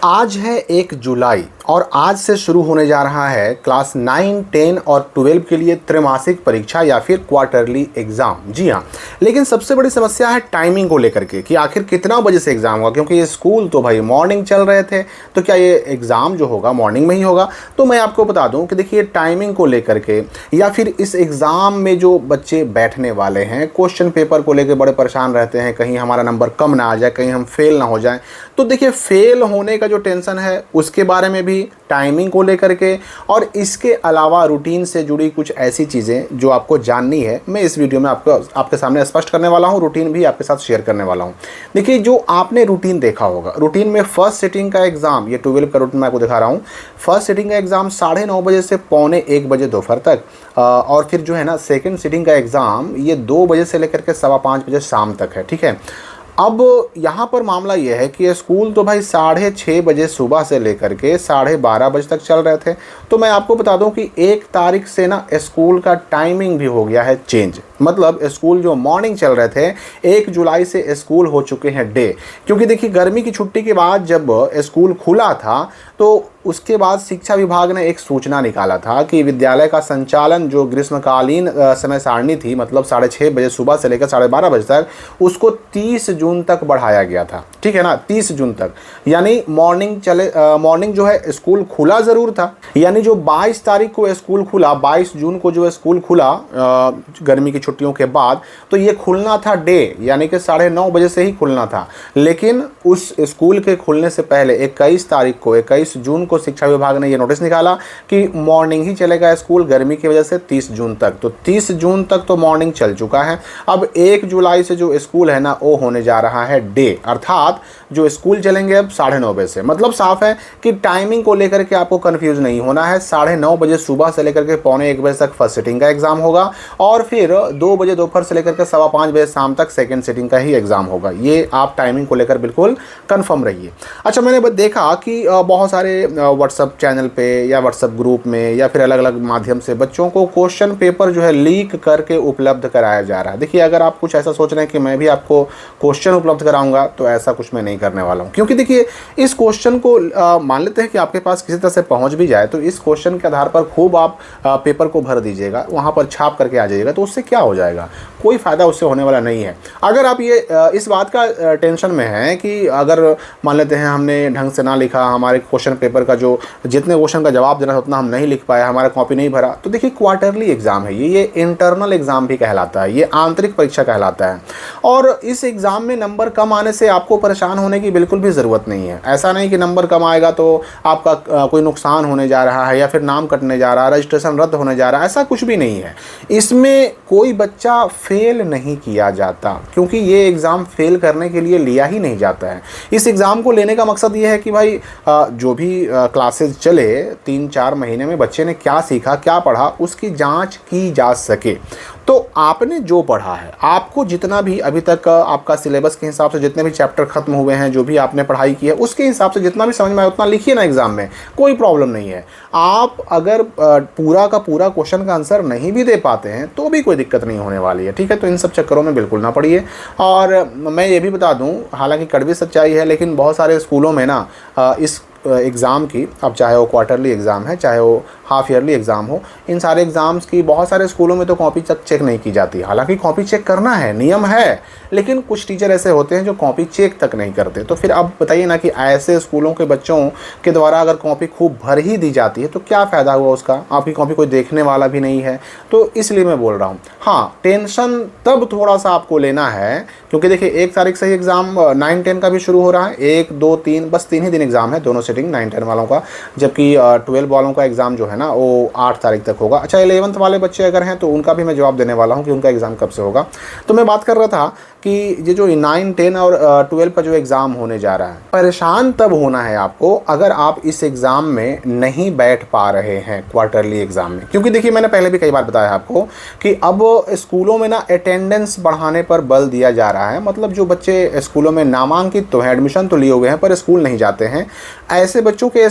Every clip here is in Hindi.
आज है 1 जुलाई और आज से शुरू होने जा रहा है क्लास 9, 10 और 12 के लिए त्रैमासिक परीक्षा या फिर क्वार्टरली एग्ज़ाम। जी हाँ, लेकिन सबसे बड़ी समस्या है टाइमिंग को लेकर के कि आखिर कितना बजे से एग्ज़ाम होगा, क्योंकि ये स्कूल तो भाई मॉर्निंग चल रहे थे, तो क्या ये एग्ज़ाम जो होगा मॉर्निंग में ही होगा। तो मैं आपको बता दूं कि देखिए टाइमिंग को लेकर के या फिर इस एग्ज़ाम में जो बच्चे बैठने वाले हैं क्वेश्चन पेपर को लेकर बड़े परेशान रहते हैं, कहीं हमारा नंबर कम ना आ जाए, कहीं हम फेल ना हो जाए। तो देखिए फेल होने का जो टेंशन है उसके बारे में भी, टाइमिंग को लेकर के, और इसके अलावा रूटीन से जुड़ी कुछ ऐसी चीज़ें जो आपको जाननी है, मैं इस वीडियो में आपके सामने स्पष्ट करने वाला हूं। रूटीन भी आपके साथ शेयर करने वाला हूं। देखिए जो आपने रूटीन देखा होगा, रूटीन में फर्स्ट सिटिंग का एग्ज़ाम, ये 12 का रूटीन मैं आपको दिखा रहा हूँ। फर्स्ट सिटिंग का एग्ज़ाम 9:30 बजे से पौने 1 बजे दोपहर तक, और फिर जो है ना सेकेंड सिटिंग का एग्ज़ाम ये 2 बजे से लेकर के 5:15 बजे शाम तक है। ठीक है, अब यहाँ पर मामला ये है कि स्कूल तो भाई 6:30 बजे सुबह से लेकर के 12:30 बजे तक चल रहे थे। तो मैं आपको बता दूं कि 1 तारीख से ना स्कूल का टाइमिंग भी हो गया है चेंज। मतलब स्कूल जो मॉर्निंग चल रहे थे 1 जुलाई से स्कूल हो चुके हैं डे। क्योंकि देखिए गर्मी की छुट्टी के बाद जब स्कूल खुला था तो उसके बाद शिक्षा विभाग ने एक सूचना निकाला था कि विद्यालय का संचालन जो ग्रीष्मकालीन समय सारणी थी, मतलब 6:30 बजे सुबह से लेकर 12:30 बजे तक, उसको 30 जून तक बढ़ाया गया था। ठीक है ना, 30 जून तक, यानी मॉर्निंग जो है स्कूल खुला ज़रूर था। यानी जो 22 तारीख को स्कूल खुला, 22 जून को जो स्कूल खुला गर्मी की छुट्टियों के बाद, तो ये खुलना था डे, यानी कि 9:30 बजे से ही खुलना था। लेकिन उस स्कूल के खुलने से पहले 21 तारीख को, 21 जून को शिक्षा विभाग ने ये नोटिस निकाला कि मॉर्निंग ही चलेगा स्कूल गर्मी की वजह से 30 जून तक। तो 30 जून तक तो मॉर्निंग चल चुका है। अब 1 जुलाई से जो स्कूल है ना वो होने जा रहा है डे, अर्थात जो स्कूल चलेंगे अब 9:30 बजे से। मतलब साफ है कि टाइमिंग को लेकर के आपको कंफ्यूज नहीं होना है। 9:30 बजे सुबह से लेकर के पौने 1 बजे तक फर्स्ट सिटिंग का एग्जाम होगा, और फिर 2 बजे दोपहर से लेकर के 5:15 बजे शाम तक सेकेंड सिटिंग का ही एग्जाम होगा। ये आप टाइमिंग को लेकर बिल्कुल कन्फर्म रहिए। अच्छा, मैंने देखा कि बहुत सारे व्हाट्सअप चैनल पे या व्हाट्सअप ग्रुप में या फिर अलग अलग माध्यम से बच्चों को क्वेश्चन पेपर जो है लीक करके उपलब्ध कराया जा रहा है। देखिए अगर आप कुछ ऐसा सोच रहे हैं कि मैं भी आपको क्वेश्चन उपलब्ध कराऊंगा, तो ऐसा कुछ मैं नहीं करने वाला हूं। क्योंकि देखिए इस क्वेश्चन को मान लेते हैं कि आपके पास किसी तरह से पहुंच भी जाए, तो इस क्वेश्चन के आधार पर खूब आप पेपर को भर दीजिएगा, वहां पर छाप करके आ जाइएगा, तो उससे क्या हो जाएगा? कोई फ़ायदा उससे होने वाला नहीं है। अगर आप ये इस बात का टेंशन में हैं कि अगर मान लेते हैं हमने ढंग से ना लिखा, हमारे क्वेश्चन पेपर का जो जितने क्वेश्चन का जवाब देना था उतना हम नहीं लिख पाए, हमारा कॉपी नहीं भरा, तो देखिए क्वार्टरली एग्जाम है ये इंटरनल एग्जाम भी कहलाता है, ये आंतरिक परीक्षा कहलाता है। और इस एग्जाम में नंबर कम आने से आपको परेशान होने की बिल्कुल भी ज़रूरत नहीं है। ऐसा नहीं कि नंबर कम आएगा तो आपका कोई नुकसान होने जा रहा है या फिर नाम कटने जा रहा है, रजिस्ट्रेशन रद्द होने जा रहा है, ऐसा कुछ भी नहीं है। इसमें कोई बच्चा फेल नहीं किया जाता, क्योंकि ये एग्ज़ाम फेल करने के लिए लिया ही नहीं जाता है। इस एग्ज़ाम को लेने का मकसद ये है कि भाई जो भी क्लासेस चले 3-4 महीने में बच्चे ने क्या सीखा, क्या पढ़ा, उसकी जांच की जा सके। तो आपने जो पढ़ा है, आपको जितना भी अभी तक आपका सिलेबस के हिसाब से जितने भी चैप्टर खत्म हुए हैं, जो भी आपने पढ़ाई की है, उसके हिसाब से जितना भी समझ में आए उतना लिखिए ना एग्जाम में, कोई प्रॉब्लम नहीं है। आप अगर पूरा का पूरा क्वेश्चन का आंसर नहीं भी दे पाते हैं तो भी कोई दिक्कत नहीं होने वाली है। ठीक है, तो इन सब चक्करों में बिल्कुल ना पड़िए। और मैं ये भी बता दूं, हालांकि कड़वी सच्चाई है, लेकिन बहुत सारे स्कूलों में ना इस एग्ज़ाम की, अब चाहे वो क्वार्टरली एग्ज़ाम है, चाहे वो हाफ ईयरली एग्ज़ाम हो, इन सारे एग्ज़ाम्स की बहुत सारे स्कूलों में तो कॉपी तक चेक नहीं की जाती। हालांकि कॉपी चेक करना है, नियम है, लेकिन कुछ टीचर ऐसे होते हैं जो कॉपी चेक तक नहीं करते। तो फिर अब बताइए ना कि ऐसे स्कूलों के बच्चों के द्वारा अगर कॉपी खूब भर ही दी जाती है तो क्या फ़ायदा हुआ उसका? आपकी कॉपी कोई देखने वाला भी नहीं है। तो इसलिए मैं बोल रहा हूँ, हाँ टेंशन तब थोड़ा सा आपको लेना है, क्योंकि देखिए 1 तारीख से ही एग्ज़ाम 9, 10 का भी शुरू हो रहा है। 1, 2, 3, बस 3 ही दिन एग्ज़ाम है, दोनों सिटिंग 9, 10 वालों का, जबकि 12 वालों का एग्ज़ाम जो है ना वो 8 तारीख तक होगा। अच्छा, 11th वाले बच्चे अगर हैं तो उनका भी मैं जवाब देने वाला हूं कि उनका एग्ज़ाम कब से होगा। तो मैं बात कर रहा था कि ये जो 9, 10 और 12 का जो एग्ज़ाम होने जा रहा है, परेशान तब होना है आपको अगर आप इस एग्ज़ाम में नहीं बैठ पा रहे हैं क्वार्टरली एग्ज़ाम में। क्योंकि देखिए मैंने पहले भी कई बार बताया आपको कि अब स्कूलों में ना अटेंडेंस बढ़ाने पर बल दिया जा रहा है। मतलब जो बच्चे स्कूलों में नामांकित तो हैं, एडमिशन तो लिए हुए हैं, पर स्कूल नहीं जाते हैं, ऐसे बच्चों के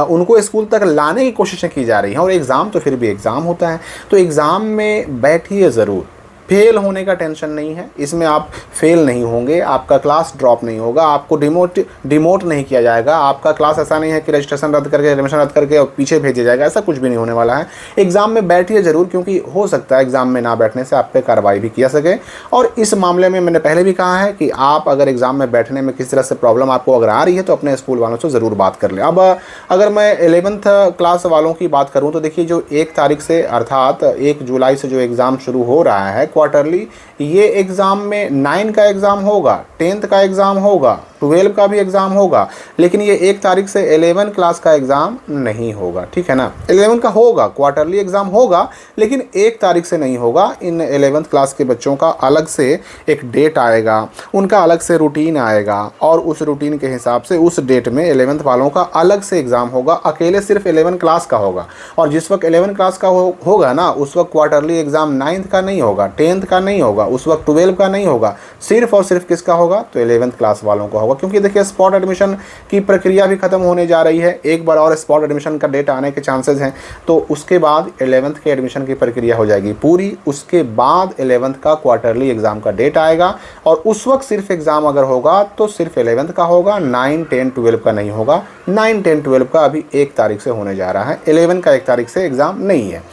उनको स्कूल तक लाने की कोशिशें की जा रही हैं। और एग्ज़ाम तो फिर भी एग्ज़ाम होता है, तो एग्ज़ाम में बैठिए ज़रूर। फेल होने का टेंशन नहीं है, इसमें आप फेल नहीं होंगे, आपका क्लास ड्रॉप नहीं होगा, आपको डिमोट नहीं किया जाएगा, आपका क्लास ऐसा नहीं है कि रजिस्ट्रेशन रद्द करके एडमिशन रद्द करके और पीछे भेजा जाएगा, ऐसा कुछ भी नहीं होने वाला है। एग्ज़ाम में बैठिए ज़रूर, क्योंकि हो सकता है एग्ज़ाम में ना बैठने से आप पे कार्रवाई भी किया सके। और इस मामले में मैंने पहले भी कहा है कि आप अगर एग्ज़ाम में बैठने में किस तरह से प्रॉब्लम आपको अगर आ रही है तो अपने स्कूल वालों से ज़रूर बात कर लें। अब अगर मैं 11th क्लास वालों की बात करूं तो देखिए, जो 1 तारीख से अर्थात 1 जुलाई से जो एग्ज़ाम शुरू हो रहा है क्वार्टरली, ये एग्ज़ाम में 9 का एग्ज़ाम होगा, 10th का एग्ज़ाम होगा, 12 का भी एग्ज़ाम होगा, लेकिन ये 1 तारीख से 11 क्लास का एग्ज़ाम नहीं होगा, ठीक है ना। 11 का होगा, क्वार्टरली एग्ज़ाम होगा, लेकिन 1 तारीख से नहीं होगा। इन 11th क्लास के बच्चों का अलग से एक डेट आएगा, उनका अलग से रूटीन आएगा, और उस रूटीन के हिसाब से उस डेट में 11th वालों का अलग से एग्ज़ाम होगा। अकेले सिर्फ 11 क्लास का होगा, और जिस वक्त 11 क्लास का होगा ना, उस वक्त क्वार्टरली एग्ज़ाम 9th का नहीं होगा, 10th का नहीं होगा, उस वक्त 12 का नहीं होगा, सिर्फ और सिर्फ किसका होगा, तो 11th क्लास वालों का होगा। क्योंकि देखिए, स्पॉट एडमिशन की प्रक्रिया भी खत्म होने जा रही है, एक बार और स्पॉट एडमिशन का डेट आने के चांसेस हैं, तो उसके बाद 11th के एडमिशन की प्रक्रिया हो जाएगी पूरी। उसके बाद 11th का क्वार्टरली एग्ज़ाम का डेट आएगा, और उस वक्त सिर्फ एग्ज़ाम अगर होगा तो सिर्फ 11th का होगा, 9, 10, 12 का नहीं होगा। 9, 10, 12 का अभी 1 तारीख से होने जा रहा है, 11 का 1 तारीख से एग्ज़ाम नहीं है।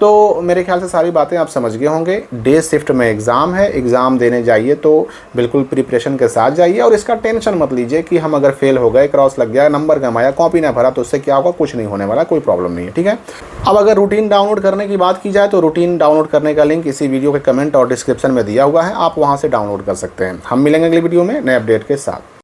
तो मेरे ख्याल से सारी बातें आप समझ गए होंगे। डे शिफ्ट में एग्ज़ाम है, एग्ज़ाम देने जाइए तो बिल्कुल प्रिपरेशन के साथ जाइए, और इसका टेंशन मत लीजिए कि हम अगर फेल हो गए, क्रॉस लग गया, नंबर कम आया, कॉपी ना भरा तो उससे क्या होगा, कुछ नहीं होने वाला, कोई प्रॉब्लम नहीं है, ठीक है। अब अगर रूटीन डाउनलोड करने की बात की जाए तो रूटीन डाउनलोड करने का लिंक इसी वीडियो के कमेंट और डिस्क्रिप्शन में दिया हुआ है, आप वहाँ से डाउनलोड कर सकते हैं। हम मिलेंगे अगली वीडियो में नए अपडेट के साथ।